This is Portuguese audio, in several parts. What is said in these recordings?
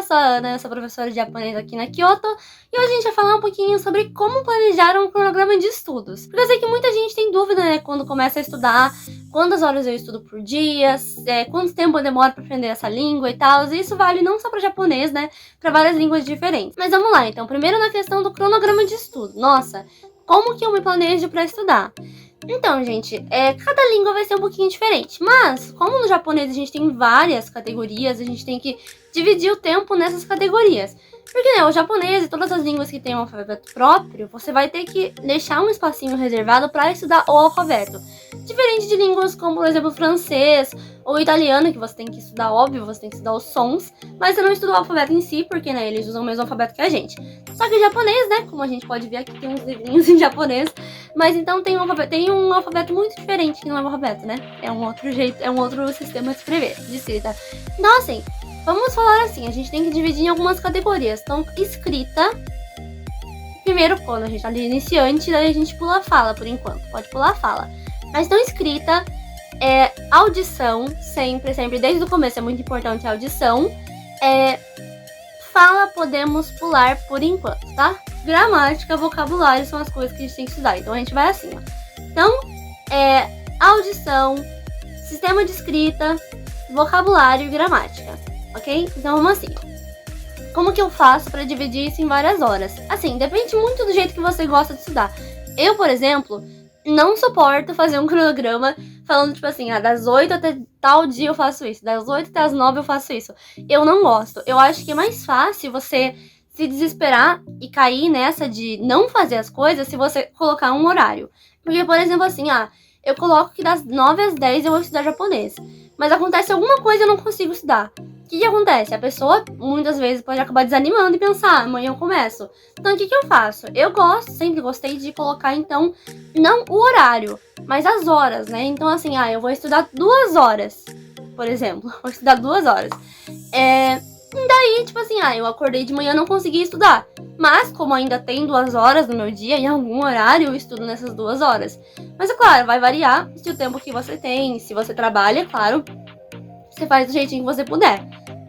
sou a Ana, eu sou professora de japonês aqui na Kyoto, e hoje a gente vai falar um pouquinho sobre como planejar um cronograma de estudos. Porque eu sei que muita gente tem dúvida, né, quando começa a estudar, quantas horas eu estudo por dia, quanto tempo eu demoro para aprender essa língua e tal, e isso vale não só para japonês, né, para várias línguas diferentes. Mas vamos lá, então, primeiro na questão do cronograma de estudo. Nossa, como que eu me planejo para estudar? Então, gente, cada língua vai ser um pouquinho diferente, mas como no japonês a gente tem várias categorias, a gente tem que dividir o tempo nessas categorias. Porque, né, o japonês e todas as línguas que têm um alfabeto próprio, você vai ter que deixar um espacinho reservado para estudar o alfabeto. Diferente de línguas como, por exemplo, o francês ou o italiano, que você tem que estudar, óbvio, você tem que estudar os sons, mas você não estuda o alfabeto em si, porque, né, eles usam o mesmo alfabeto que a gente. Só que o japonês, né, como a gente pode ver aqui, tem uns livrinhos em japonês, mas então tem um alfabeto muito diferente que não é o alfabeto, né? É um outro jeito, é um outro sistema de escrever, de escrita. Então, assim, vamos falar assim, a gente tem que dividir em algumas categorias. Então, escrita, primeiro quando a gente tá ali iniciante, daí a gente pula a fala por enquanto, pode pular a fala. Mas então, escrita, audição, sempre, desde o começo é muito importante a audição. Fala podemos pular por enquanto, tá? Gramática, vocabulário são as coisas que a gente tem que estudar. Então a gente vai assim, ó. Então, audição, sistema de escrita, vocabulário e gramática, ok? Então vamos assim, ó. Como que eu faço para dividir isso em várias horas? Assim, depende muito do jeito que você gosta de estudar. Eu, por exemplo, não suporto fazer um cronograma falando, tipo assim, das 8 até tal dia eu faço isso, das 8 até as 9 eu faço isso. Eu não gosto. Eu acho que é mais fácil você se desesperar e cair nessa de não fazer as coisas se você colocar um horário. Porque, por exemplo, assim, eu coloco que das 9 às 10 eu vou estudar japonês. Mas acontece alguma coisa e eu não consigo estudar. O que acontece? A pessoa, muitas vezes, pode acabar desanimando e pensar, amanhã eu começo. Então, o que eu faço? Eu sempre gostei de colocar, então, não o horário, mas as horas, né? Então, assim, eu vou estudar 2 horas, por exemplo. Vou estudar 2 horas. E daí, tipo assim, eu acordei de manhã e não consegui estudar. Mas, como ainda tem 2 horas no meu dia, em algum horário eu estudo nessas 2 horas. Mas, é claro, vai variar se o tempo que você tem, se você trabalha, claro. Você faz do jeitinho que você puder.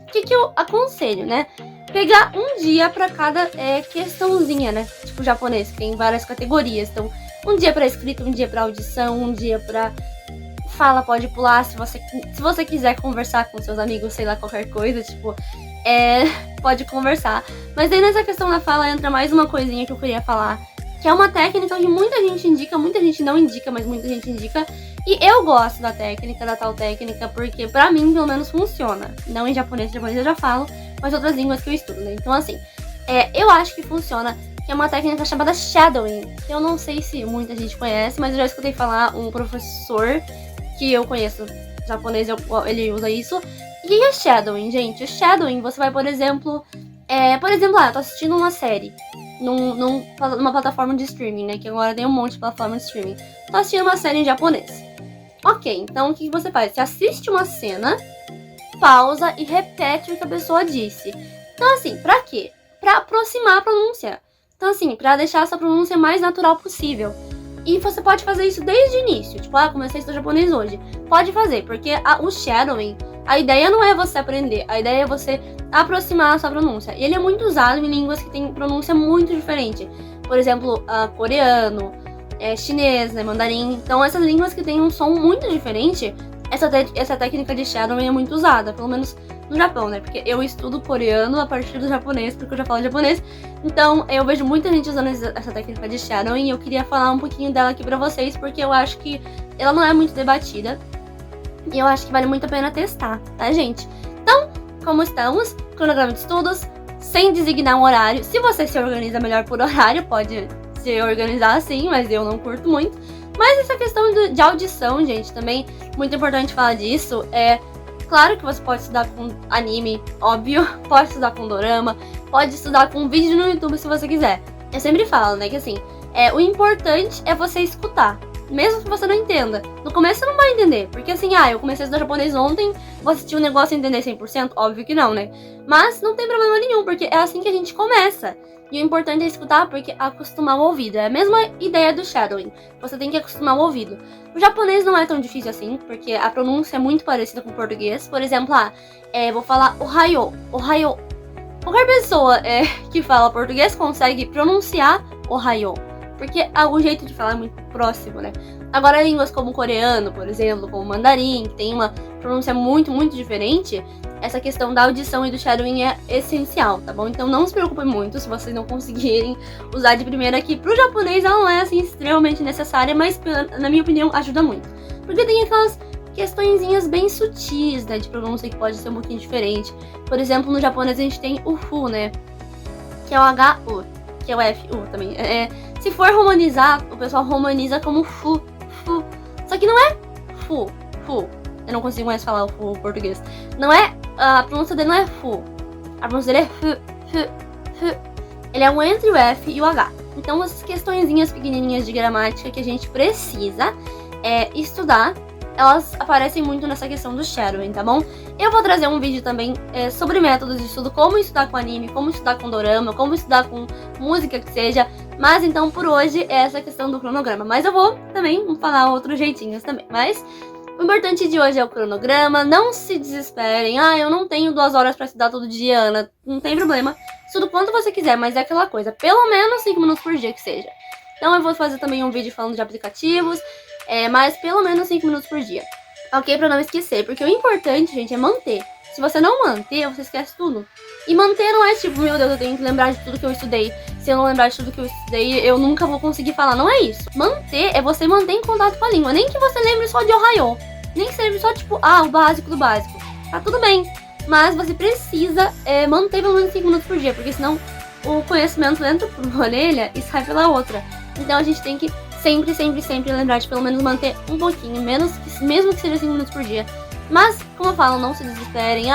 O que eu aconselho, né? Pegar um dia pra cada questãozinha, né? Tipo japonês, que tem várias categorias. Então, um dia pra escrita, um dia pra audição, um dia pra fala, pode pular. Se você quiser conversar com seus amigos, sei lá, qualquer coisa, tipo, pode conversar. Mas aí nessa questão da fala entra mais uma coisinha que eu queria falar, que é uma técnica que muita gente indica, muita gente não indica, mas muita gente indica. E eu gosto da tal técnica, porque pra mim, pelo menos, funciona. Não em japonês eu já falo, mas outras línguas que eu estudo, né? Então, assim, eu acho que funciona, que é uma técnica chamada shadowing. Eu não sei se muita gente conhece, mas eu já escutei falar um professor que eu conheço japonês, ele usa isso. E o que é shadowing, gente? O shadowing, você vai, por exemplo, eu tô assistindo uma série numa plataforma de streaming, né? Que agora tem um monte de plataforma de streaming. Tô assistindo uma série em japonês. Ok, então o que você faz? Você assiste uma cena, pausa e repete o que a pessoa disse. Então, assim, pra quê? Pra aproximar a pronúncia. Então, assim, pra deixar essa pronúncia mais natural possível. E você pode fazer isso desde o início. Tipo, comecei a estudar japonês hoje. Pode fazer, porque o shadowing, a ideia não é você aprender, a ideia é você aproximar a sua pronúncia. E ele é muito usado em línguas que têm pronúncia muito diferente. Por exemplo, coreano, chinês, né, mandarim. Então, essas línguas que têm um som muito diferente, essa técnica de shadowing é muito usada, pelo menos no Japão, né? Porque eu estudo coreano a partir do japonês, porque eu já falo japonês. Então, eu vejo muita gente usando essa técnica de shadowing e eu queria falar um pouquinho dela aqui pra vocês, porque eu acho que ela não é muito debatida. E eu acho que vale muito a pena testar, tá, gente? Então, como estamos? Cronograma de estudos, sem designar um horário. Se você se organiza melhor por horário, pode se organizar assim, mas eu não curto muito. Mas essa questão de audição, gente, também muito importante falar disso. Claro que você pode estudar com anime, óbvio, pode estudar com dorama, pode estudar com vídeo no YouTube se você quiser. Eu sempre falo, né, que assim, o importante é você escutar, mesmo que você não entenda. No começo você não vai entender, porque assim, eu comecei a estudar japonês ontem, vou assistir um negócio e entender 100%? Óbvio que não, né? Mas não tem problema nenhum, porque é assim que a gente começa. E o importante é escutar, porque acostumar o ouvido. É a mesma ideia do shadowing. Você tem que acostumar o ouvido. O japonês não é tão difícil assim, porque a pronúncia é muito parecida com o português. Por exemplo, vou falar ohayo. Ohayo. qualquer pessoa que fala português consegue pronunciar Ohayou, porque o jeito de falar é muito próximo, né? Agora, línguas como o coreano, por exemplo, como o mandarim, que tem uma pronúncia muito, muito diferente, essa questão da audição e do shadowing é essencial, tá bom? Então não se preocupem muito se vocês não conseguirem usar de primeira aqui. Pro japonês ela não é, assim, extremamente necessária, mas, na minha opinião, ajuda muito. Porque tem aquelas questõezinhas bem sutis, né, de pronúncia que pode ser um pouquinho diferente. Por exemplo, no japonês a gente tem o fu, né, que é o HU, que é o FU também. Se for romanizar, o pessoal romaniza como fu. Só que não é fu. Eu não consigo mais falar o fu em português. Não é, a pronúncia dele não é fu. A pronúncia dele é fu. Ele é um entre o F e o H. Então, essas questõezinhas pequenininhas de gramática que a gente precisa estudar, elas aparecem muito nessa questão do shadowing, tá bom? Eu vou trazer um vídeo também sobre métodos de estudo, como estudar com anime, como estudar com dorama, como estudar com música que seja. Mas então, por hoje, é essa questão do cronograma. Mas eu vou também falar outros jeitinhos também. Mas o importante de hoje é o cronograma. Não se desesperem. Eu não tenho 2 horas pra estudar todo dia, Ana. Não tem problema. Estuda quanto você quiser, mas é aquela coisa. Pelo menos 5 minutos por dia que seja. Então eu vou fazer também um vídeo falando de aplicativos. Mas pelo menos 5 minutos por dia. Ok? Pra não esquecer. Porque o importante, gente, é manter. Se você não manter, você esquece tudo. E manter não é tipo, meu Deus, eu tenho que lembrar de tudo que eu estudei. Se eu não lembrar de tudo que eu estudei, eu nunca vou conseguir falar. Não é isso. Manter é você manter em contato com a língua. Nem que você lembre só de Ohayou. Nem que você lembre só, tipo, o básico do básico. Tá tudo bem. Mas você precisa manter pelo menos 5 minutos por dia. Porque senão o conhecimento entra por uma orelha e sai pela outra. Então a gente tem que sempre lembrar de pelo menos manter um pouquinho. Mesmo que seja 5 minutos por dia. Mas, como eu falo, não se desesperem.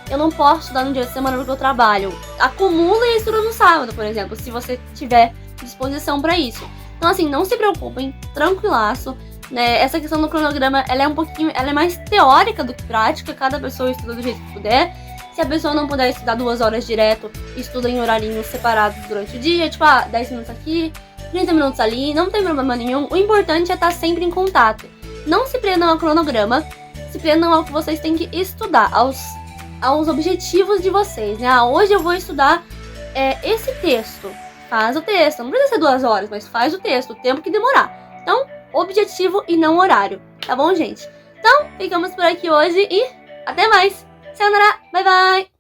Eu não posso estudar no dia de semana porque eu trabalho. Acumula e estuda no sábado, por exemplo, se você tiver disposição pra isso. Então, assim, não se preocupem, tranquilaço. Né? Essa questão do cronograma, ela é mais teórica do que prática. Cada pessoa estuda do jeito que puder. Se a pessoa não puder estudar 2 horas direto, estuda em horarinhos separados durante o dia. Tipo, 10 minutos aqui, 30 minutos ali, não tem problema nenhum. O importante é estar sempre em contato. Não se prendam ao cronograma. Se prendam ao que vocês têm que estudar, aos objetivos de vocês, né? Hoje eu vou estudar esse texto. Faz o texto, não precisa ser 2 horas, mas faz o texto, o tempo que demorar. Então, objetivo e não horário, tá bom, gente? Então, ficamos por aqui hoje e até mais. Sayonara, bye bye!